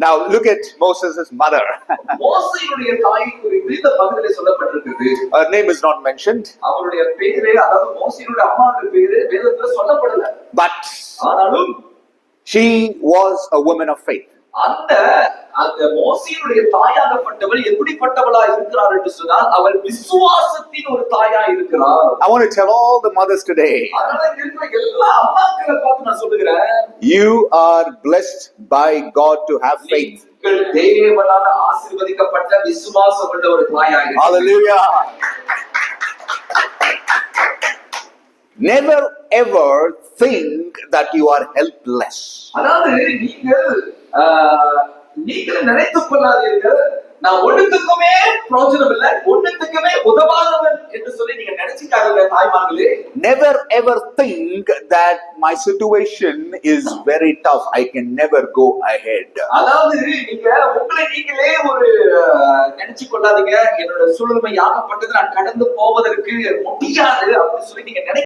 Now look at Moses' mother. மோசேயுடைய தாயை குறித்து இந்த பகுதியிலே சொல்லப்பட்டிருக்கிறது. Her name is not mentioned. அவருடைய பேரே, அதாவது மோசேயுடைய அம்மாவுடைய பேரு வேதத்துல சொல்லப்படல. But ஆனாலும் she was a woman of faith. அந்த மோசேயுடைய தாயாகப்பட்டவள் எப்படிப்பட்டவளா இருக்கிறார் என்று சொன்னால் அவள் விசுவாசத்தின் ஒரு தாயா இருக்கிறார். I want to tell all the mothers today. அதனால இருக்கிற எல்லா அம்மாக்களை பார்த்து நான் சொல்லுகிறேன். You are blessed by God to have faith. தேவனால ஆசீர்வதிக்கப்பட்ட விசுவாசம் உள்ள ஒரு தாயா இருக்கிறார். Hallelujah. Never ever think that you are helpless. அதாவது நீங்கள் நினைத்துக் கொள்ளாதீர்கள் நான் ஒண்ணுத்துக்குமே பிரயோஜனம் இல்லை, ஒண்ணுத்துக்குமே உதவாதவன் என்று சொல்லி நீங்க நினைச்சுக்காதீங்க தாய்மார்களே. Never ever think that my situation is very tough, I can never go ahead. அதாவது நீங்க உங்களை நீங்களே ஒரு நினைச்சு கொள்ளாதீங்க என்னோட சூழ்நிலை ஆகப்பட்டது நான் கடந்து போவதற்கு முடியாது அப்படின்னு சொல்லி நீங்க